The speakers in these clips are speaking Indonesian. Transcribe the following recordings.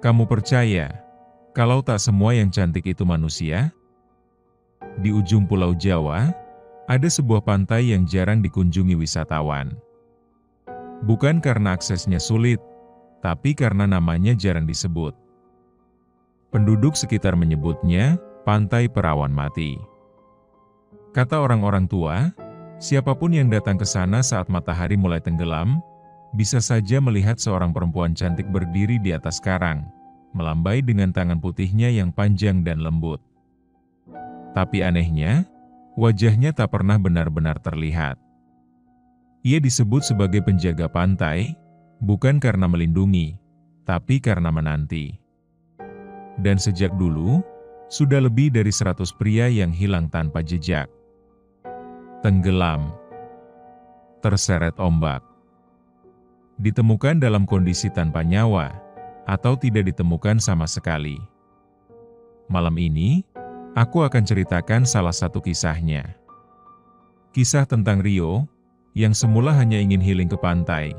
Kamu percaya kalau tak semua yang cantik itu manusia? Di ujung Pulau Jawa, ada sebuah pantai yang jarang dikunjungi wisatawan. Bukan karena aksesnya sulit, tapi karena namanya jarang disebut. Penduduk sekitar menyebutnya Pantai Perawan Mati. Kata orang-orang tua, siapapun yang datang ke sana saat matahari mulai tenggelam, bisa saja melihat seorang perempuan cantik berdiri di atas karang, melambai dengan tangan putihnya yang panjang dan lembut. Tapi anehnya, wajahnya tak pernah benar-benar terlihat. Ia disebut sebagai penjaga pantai, bukan karena melindungi, tapi karena menanti. Dan sejak dulu, sudah lebih dari 100 pria yang hilang tanpa jejak. Tenggelam, terseret ombak, ditemukan dalam kondisi tanpa nyawa, atau tidak ditemukan sama sekali. Malam ini, aku akan ceritakan salah satu kisahnya. Kisah tentang Rio, yang semula hanya ingin healing ke pantai,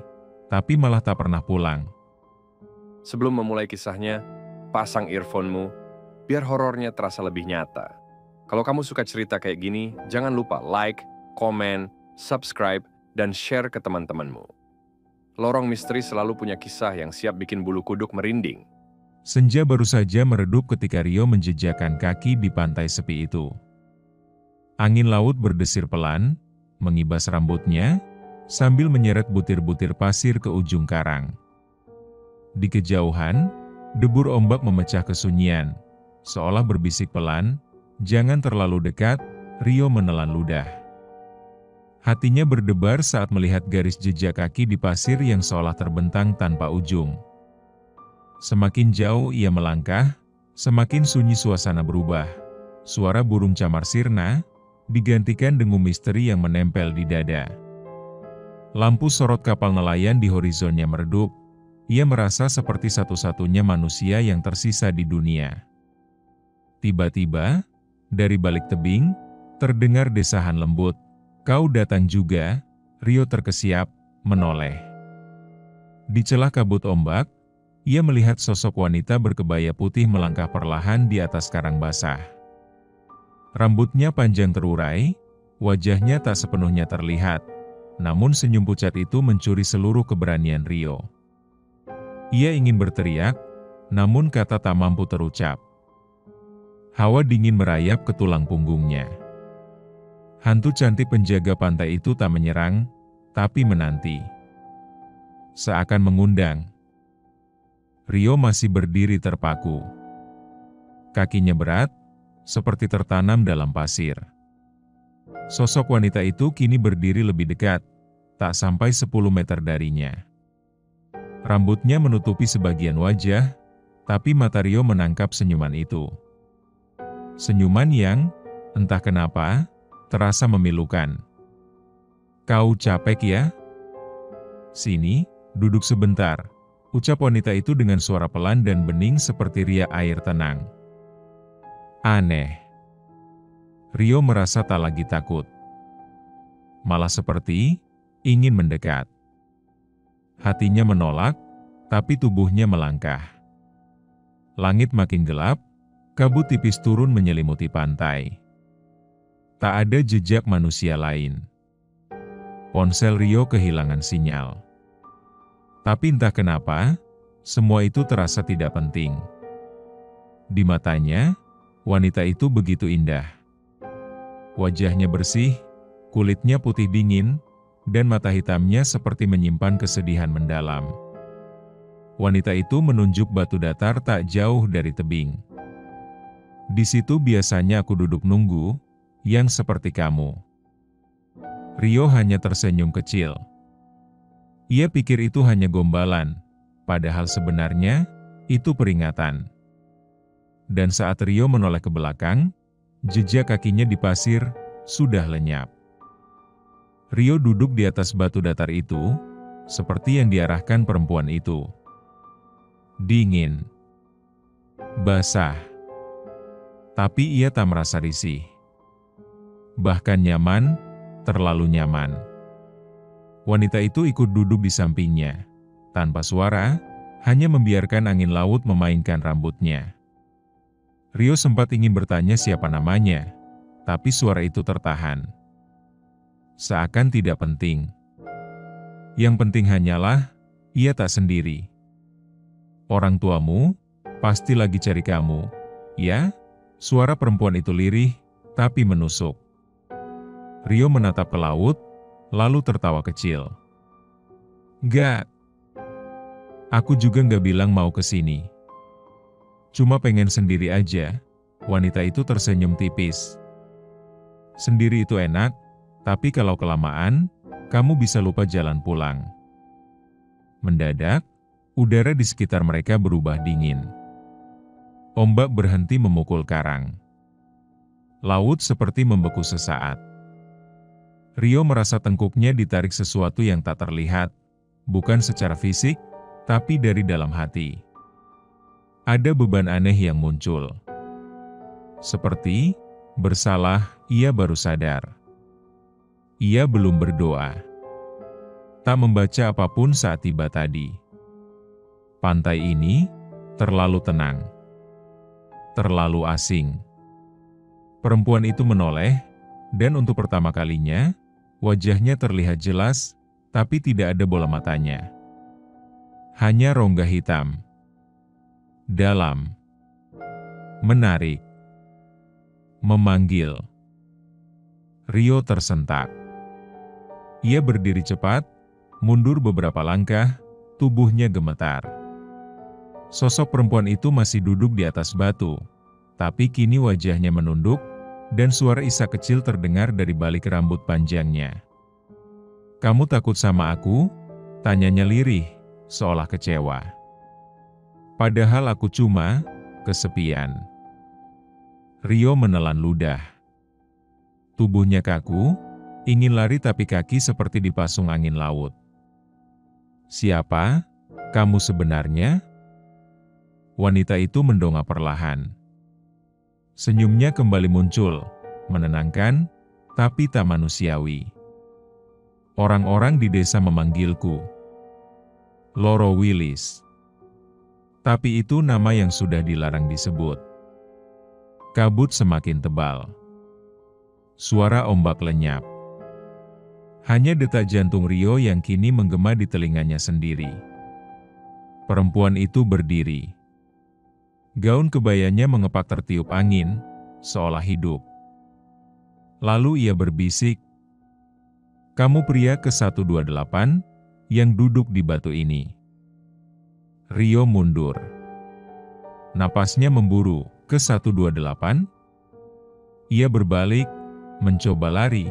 tapi malah tak pernah pulang. Sebelum memulai kisahnya, pasang earphone-mu, biar horornya terasa lebih nyata. Kalau kamu suka cerita kayak gini, jangan lupa like, komen, subscribe, dan share ke teman-temanmu. Lorong Misteri selalu punya kisah yang siap bikin bulu kuduk merinding. Senja baru saja meredup ketika Rio menjejakkan kaki di pantai sepi itu. Angin laut berdesir pelan, mengibas rambutnya, sambil menyeret butir-butir pasir ke ujung karang. Di kejauhan, debur ombak memecah kesunyian, seolah berbisik pelan, "Jangan terlalu dekat," Rio menelan ludah. Hatinya berdebar saat melihat garis jejak kaki di pasir yang seolah terbentang tanpa ujung. Semakin jauh ia melangkah, semakin sunyi suasana berubah. Suara burung camar sirna digantikan dengung misteri yang menempel di dada. Lampu sorot kapal nelayan di horizonnya meredup. Ia merasa seperti satu-satunya manusia yang tersisa di dunia. Tiba-tiba, dari balik tebing, terdengar desahan lembut. "Kau datang juga?" Rio terkesiap, menoleh. Di celah kabut ombak, ia melihat sosok wanita berkebaya putih melangkah perlahan di atas karang basah. Rambutnya panjang terurai, wajahnya tak sepenuhnya terlihat, namun senyum pucat itu mencuri seluruh keberanian Rio. Ia ingin berteriak, namun kata tak mampu terucap. Hawa dingin merayap ke tulang punggungnya. Hantu cantik penjaga pantai itu tak menyerang, tapi menanti. Seakan mengundang. Rio masih berdiri terpaku. Kakinya berat, seperti tertanam dalam pasir. Sosok wanita itu kini berdiri lebih dekat, tak sampai 10 meter darinya. Rambutnya menutupi sebagian wajah, tapi mata Rio menangkap senyuman itu. Senyuman yang, entah kenapa, terasa memilukan. "Kau capek ya? Sini, duduk sebentar," ucap wanita itu dengan suara pelan dan bening seperti riak air tenang. Aneh. Rio merasa tak lagi takut. Malah seperti ingin mendekat. Hatinya menolak, tapi tubuhnya melangkah. Langit makin gelap, kabut tipis turun menyelimuti pantai. Tak ada jejak manusia lain. Ponsel Rio kehilangan sinyal. Tapi entah kenapa, semua itu terasa tidak penting. Di matanya, wanita itu begitu indah. Wajahnya bersih, kulitnya putih dingin, dan mata hitamnya seperti menyimpan kesedihan mendalam. Wanita itu menunjuk batu datar tak jauh dari tebing. "Di situ biasanya aku duduk nunggu, yang seperti kamu." Rio hanya tersenyum kecil. Ia pikir itu hanya gombalan, padahal sebenarnya itu peringatan. Dan saat Rio menoleh ke belakang, jejak kakinya di pasir sudah lenyap. Rio duduk di atas batu datar itu, seperti yang diarahkan perempuan itu. Dingin, basah, tapi ia tak merasa risih. Bahkan nyaman, terlalu nyaman. Wanita itu ikut duduk di sampingnya. Tanpa suara, hanya membiarkan angin laut memainkan rambutnya. Rio sempat ingin bertanya siapa namanya, tapi suara itu tertahan. Seakan tidak penting. Yang penting hanyalah, ia tak sendiri. Orang tuamu pasti lagi cari kamu, ya? Suara perempuan itu lirih, tapi menusuk. Rio menatap ke laut, lalu tertawa kecil. Gak. Aku juga gak bilang mau ke sini. Cuma pengen sendiri aja. Wanita itu tersenyum tipis. Sendiri itu enak, tapi kalau kelamaan, kamu bisa lupa jalan pulang. Mendadak, udara di sekitar mereka berubah dingin. Ombak berhenti memukul karang. Laut seperti membeku sesaat. Rio merasa tengkuknya ditarik sesuatu yang tak terlihat, bukan secara fisik, tapi dari dalam hati. Ada beban aneh yang muncul. Seperti, bersalah, ia baru sadar. Ia belum berdoa. Tak membaca apapun saat tiba tadi. Pantai ini terlalu tenang. Terlalu asing. Perempuan itu menoleh, dan untuk pertama kalinya, wajahnya terlihat jelas, tapi tidak ada bola matanya. Hanya rongga hitam. Dalam. Menarik. Memanggil. Rio tersentak. Ia berdiri cepat, mundur beberapa langkah, tubuhnya gemetar. Sosok perempuan itu masih duduk di atas batu, tapi kini wajahnya menunduk, dan suara isak kecil terdengar dari balik rambut panjangnya. "Kamu takut sama aku?" tanyanya lirih, seolah kecewa. Padahal aku cuma kesepian. Rio menelan ludah. Tubuhnya kaku, ingin lari tapi kaki seperti dipasung angin laut. "Siapa kamu sebenarnya?" Wanita itu mendongak perlahan. Senyumnya kembali muncul, menenangkan, tapi tak manusiawi. "Orang-orang di desa memanggilku Loro Willis. Tapi itu nama yang sudah dilarang disebut." Kabut semakin tebal. Suara ombak lenyap. Hanya detak jantung Rio yang kini menggema di telinganya sendiri. Perempuan itu berdiri. Gaun kebayanya mengepak tertiup angin, seolah hidup. Lalu ia berbisik, "Kamu pria ke-128 yang duduk di batu ini." Rio mundur. Napasnya memburu, "ke-128?" Ia berbalik, mencoba lari.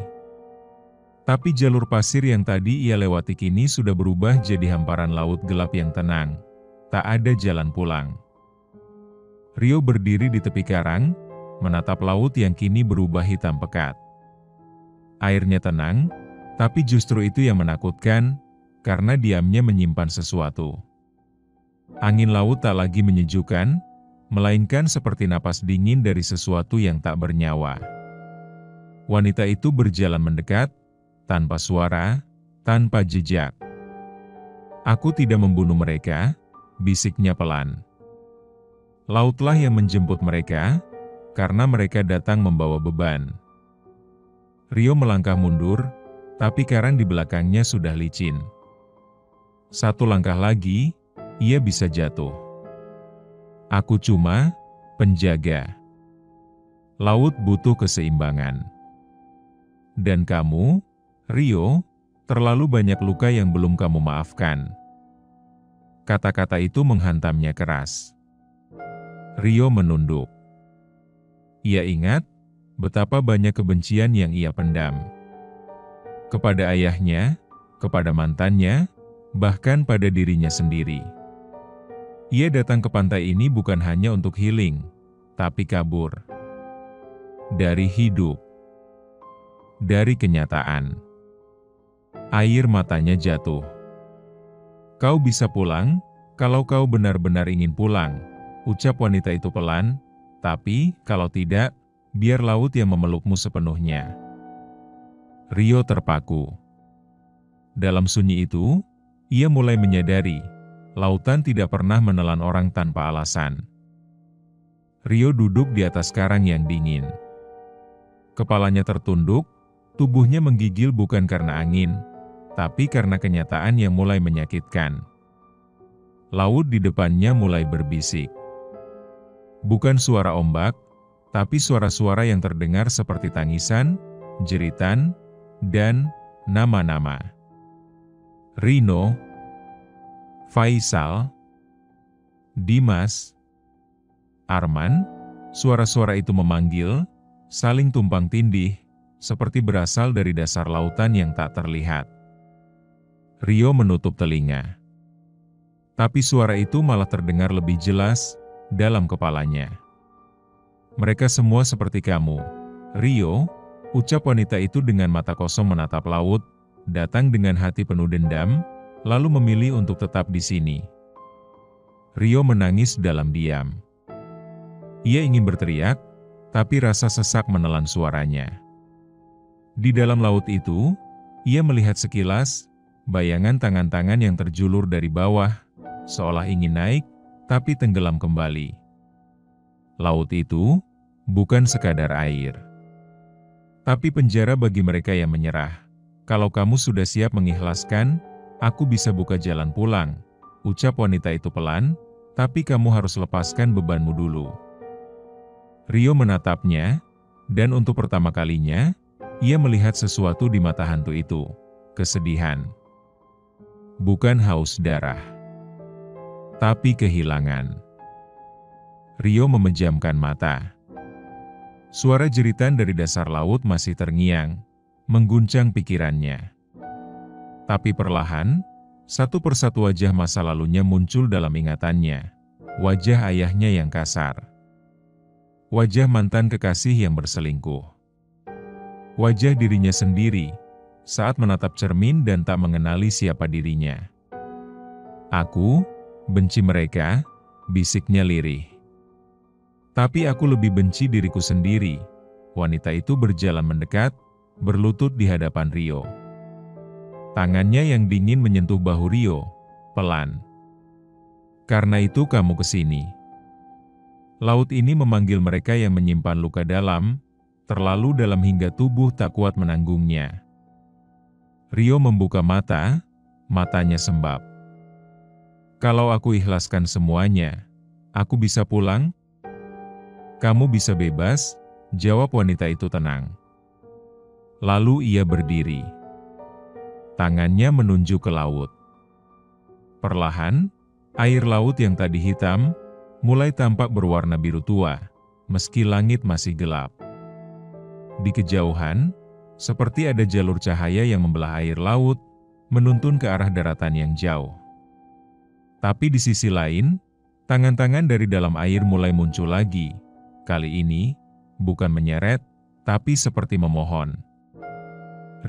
Tapi jalur pasir yang tadi ia lewati kini sudah berubah jadi hamparan laut gelap yang tenang. Tak ada jalan pulang. Rio berdiri di tepi karang, menatap laut yang kini berubah hitam pekat. Airnya tenang, tapi justru itu yang menakutkan, karena diamnya menyimpan sesuatu. Angin laut tak lagi menyejukkan, melainkan seperti napas dingin dari sesuatu yang tak bernyawa. Wanita itu berjalan mendekat, tanpa suara, tanpa jejak. "Aku tidak membunuh mereka," bisiknya pelan. "Lautlah yang menjemput mereka, karena mereka datang membawa beban." Rio melangkah mundur, tapi karang di belakangnya sudah licin. Satu langkah lagi, ia bisa jatuh. "Aku cuma penjaga. Laut butuh keseimbangan. Dan kamu, Rio, terlalu banyak luka yang belum kamu maafkan." Kata-kata itu menghantamnya keras. Rio menunduk. Ia ingat betapa banyak kebencian yang ia pendam. Kepada ayahnya, kepada mantannya, bahkan pada dirinya sendiri. Ia datang ke pantai ini bukan hanya untuk healing, tapi kabur. Dari hidup. Dari kenyataan. Air matanya jatuh. "Kau bisa pulang, kalau kau benar-benar ingin pulang," ucap wanita itu pelan, "tapi, kalau tidak, biar laut yang memelukmu sepenuhnya." Rio terpaku. Dalam sunyi itu, ia mulai menyadari, Lautan tidak pernah menelan orang tanpa alasan. Rio duduk di atas karang yang dingin. Kepalanya tertunduk, tubuhnya menggigil bukan karena angin, tapi karena kenyataan yang mulai menyakitkan. Laut di depannya mulai berbisik. Bukan suara ombak, tapi suara-suara yang terdengar seperti tangisan, jeritan, dan nama-nama. Rino, Faisal, Dimas, Arman, suara-suara itu memanggil, saling tumpang tindih, seperti berasal dari dasar lautan yang tak terlihat. Rio menutup telinga. Tapi suara itu malah terdengar lebih jelas dalam kepalanya. "Mereka semua seperti kamu, Rio," ucap wanita itu dengan mata kosong menatap laut, datang dengan hati penuh dendam, lalu memilih untuk tetap di sini. Rio menangis dalam diam. Ia ingin berteriak, tapi rasa sesak menelan suaranya. Di dalam laut itu, ia melihat sekilas bayangan tangan-tangan yang terjulur dari bawah, seolah ingin naik, tapi tenggelam kembali. Laut itu bukan sekadar air, tapi penjara bagi mereka yang menyerah. "Kalau kamu sudah siap mengikhlaskan, aku bisa buka jalan pulang," ucap wanita itu pelan, "tapi kamu harus lepaskan bebanmu dulu." Rio menatapnya, dan untuk pertama kalinya, ia melihat sesuatu di mata hantu itu, kesedihan. Bukan haus darah, tapi kehilangan. Rio memejamkan mata. Suara jeritan dari dasar laut masih terngiang, mengguncang pikirannya. Tapi perlahan, satu persatu wajah masa lalunya muncul dalam ingatannya. Wajah ayahnya yang kasar. Wajah mantan kekasih yang berselingkuh. Wajah dirinya sendiri, saat menatap cermin dan tak mengenali siapa dirinya. "Aku benci mereka," bisiknya lirih. "Tapi aku lebih benci diriku sendiri." Wanita itu berjalan mendekat, berlutut di hadapan Rio. Tangannya yang dingin menyentuh bahu Rio, pelan. "Karena itu kamu kesini." Laut ini memanggil mereka yang menyimpan luka dalam, terlalu dalam hingga tubuh tak kuat menanggungnya. Rio membuka mata, matanya sembab. "Kalau aku ikhlaskan semuanya, aku bisa pulang?" "Kamu bisa bebas," jawab wanita itu tenang. Lalu ia berdiri. Tangannya menunjuk ke laut. Perlahan, air laut yang tadi hitam, mulai tampak berwarna biru tua, meski langit masih gelap. Di kejauhan, seperti ada jalur cahaya yang membelah air laut, menuntun ke arah daratan yang jauh. Tapi di sisi lain, tangan-tangan dari dalam air mulai muncul lagi. Kali ini, bukan menyeret, tapi seperti memohon.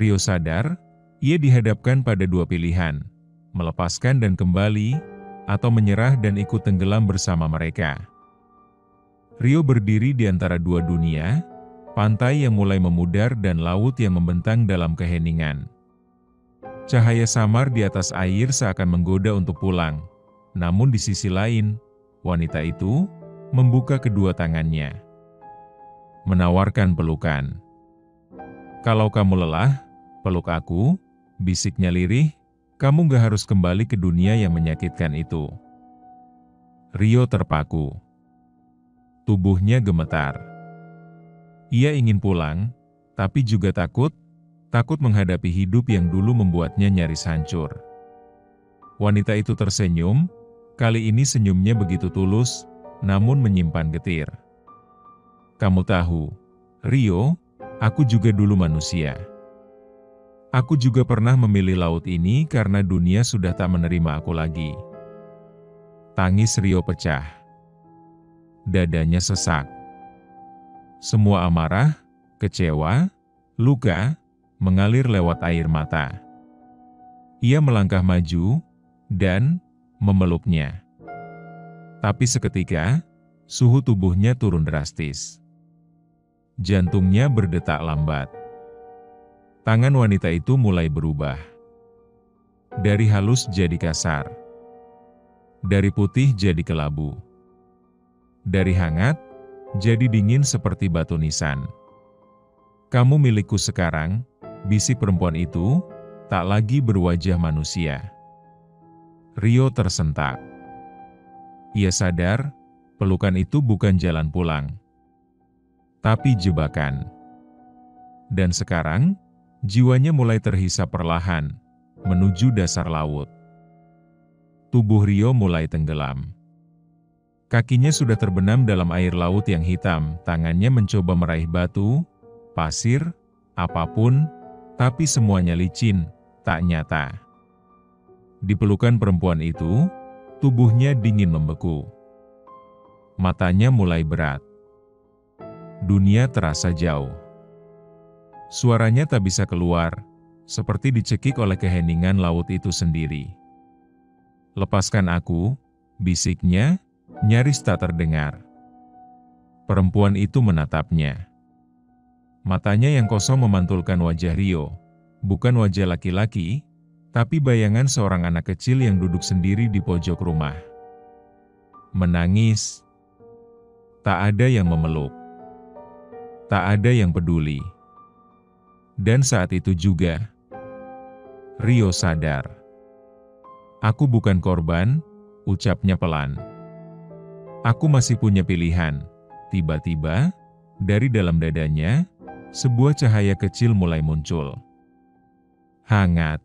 Rio sadar, ia dihadapkan pada dua pilihan, melepaskan dan kembali, atau menyerah dan ikut tenggelam bersama mereka. Rio berdiri di antara dua dunia, pantai yang mulai memudar dan laut yang membentang dalam keheningan. Cahaya samar di atas air seakan menggoda untuk pulang, namun di sisi lain, wanita itu membuka kedua tangannya, menawarkan pelukan. "Kalau kamu lelah, peluk aku," bisiknya lirih, "kamu gak harus kembali ke dunia yang menyakitkan itu." Rio terpaku. Tubuhnya gemetar. Ia ingin pulang, tapi juga takut menghadapi hidup yang dulu membuatnya nyaris hancur. Wanita itu tersenyum, kali ini senyumnya begitu tulus, namun menyimpan getir. "Kamu tahu, Rio, aku juga dulu manusia. Aku juga pernah memilih laut ini karena dunia sudah tak menerima aku lagi." Tangis Rio pecah. Dadanya sesak. Semua amarah, kecewa, luka, mengalir lewat air mata. Ia melangkah maju, dan memeluknya. Tapi seketika, suhu tubuhnya turun drastis. Jantungnya berdetak lambat. Tangan wanita itu mulai berubah. Dari halus jadi kasar. Dari putih jadi kelabu. Dari hangat, jadi dingin seperti batu nisan. Kamu milikku sekarang, bisik perempuan itu, tak lagi berwajah manusia. Rio tersentak. Ia sadar, pelukan itu bukan jalan pulang, tapi jebakan. Dan sekarang, jiwanya mulai terhisap perlahan, menuju dasar laut. Tubuh Rio mulai tenggelam. Kakinya sudah terbenam dalam air laut yang hitam, tangannya mencoba meraih batu, pasir, apapun, tapi semuanya licin, tak nyata. Di pelukan perempuan itu, tubuhnya dingin membeku. Matanya mulai berat. Dunia terasa jauh. Suaranya tak bisa keluar, seperti dicekik oleh keheningan laut itu sendiri. Lepaskan aku, bisiknya, nyaris tak terdengar. Perempuan itu menatapnya. Matanya yang kosong memantulkan wajah Rio, bukan wajah laki-laki, tapi bayangan seorang anak kecil yang duduk sendiri di pojok rumah. Menangis. Tak ada yang memeluk. Tak ada yang peduli. Dan saat itu juga, Rio sadar. Aku bukan korban, ucapnya pelan. Aku masih punya pilihan. Tiba-tiba, dari dalam dadanya, sebuah cahaya kecil mulai muncul. Hangat.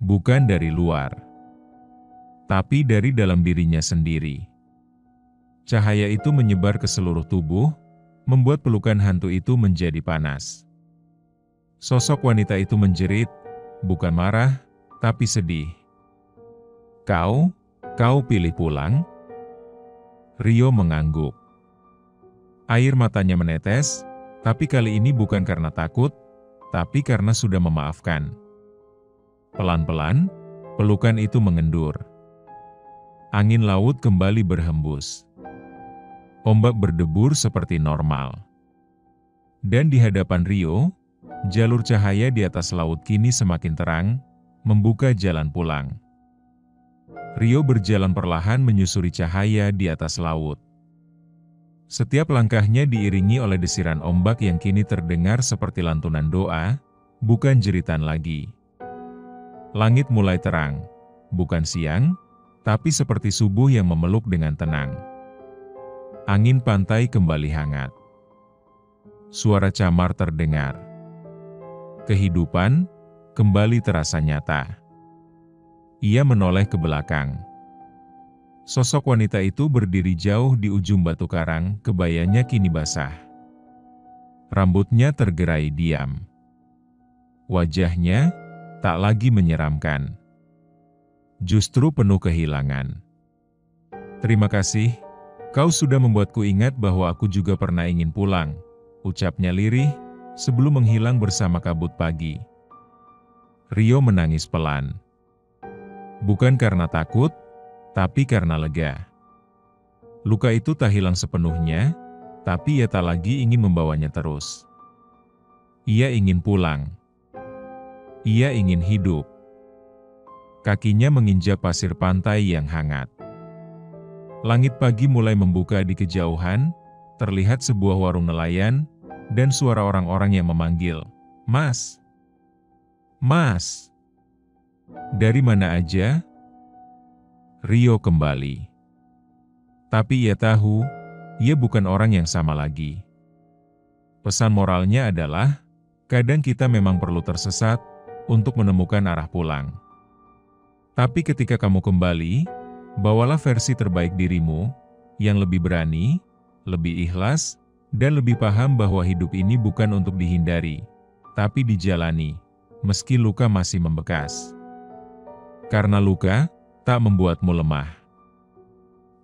Bukan dari luar, tapi dari dalam dirinya sendiri. Cahaya itu menyebar ke seluruh tubuh, membuat pelukan hantu itu menjadi panas. Sosok wanita itu menjerit, bukan marah, tapi sedih. Kau pilih pulang? Rio mengangguk. Air matanya menetes, tapi kali ini bukan karena takut, tapi karena sudah memaafkan. Pelan-pelan, pelukan itu mengendur. Angin laut kembali berhembus. Ombak berdebur seperti normal. Dan di hadapan Rio, jalur cahaya di atas laut kini semakin terang, membuka jalan pulang. Rio berjalan perlahan menyusuri cahaya di atas laut. Setiap langkahnya diiringi oleh desiran ombak yang kini terdengar seperti lantunan doa, bukan jeritan lagi. Langit mulai terang, bukan siang, tapi seperti subuh yang memeluk dengan tenang. Angin pantai kembali hangat. Suara camar terdengar. Kehidupan kembali terasa nyata. Ia menoleh ke belakang. Sosok wanita itu berdiri jauh di ujung batu karang, kebayanya kini basah. Rambutnya tergerai diam. Wajahnya tak lagi menyeramkan. Justru penuh kehilangan. Terima kasih, kau sudah membuatku ingat bahwa aku juga pernah ingin pulang, ucapnya lirih, sebelum menghilang bersama kabut pagi. Rio menangis pelan. Bukan karena takut, tapi karena lega. Luka itu tak hilang sepenuhnya, tapi ia tak lagi ingin membawanya terus. Ia ingin pulang. Ia ingin hidup. Kakinya menginjak pasir pantai yang hangat. Langit pagi mulai membuka di kejauhan, terlihat sebuah warung nelayan, dan suara orang-orang yang memanggil, "Mas! Mas! Dari mana aja?" Rio kembali. Tapi ia tahu, ia bukan orang yang sama lagi. Pesan moralnya adalah, kadang kita memang perlu tersesat untuk menemukan arah pulang. Tapi ketika kamu kembali, bawalah versi terbaik dirimu, yang lebih berani, lebih ikhlas, dan lebih paham bahwa hidup ini bukan untuk dihindari, tapi dijalani, meski luka masih membekas. Karena luka tak membuatmu lemah,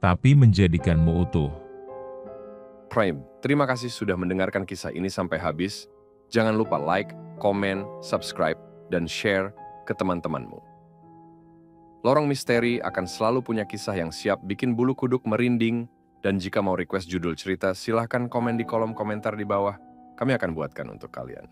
tapi menjadikanmu utuh. Prime, terima kasih sudah mendengarkan kisah ini sampai habis. Jangan lupa like, komen, subscribe, dan share ke teman-temanmu. Lorong Misteri akan selalu punya kisah yang siap bikin bulu kuduk merinding, dan jika mau request judul cerita, silahkan komen di kolom komentar di bawah. Kami akan buatkan untuk kalian.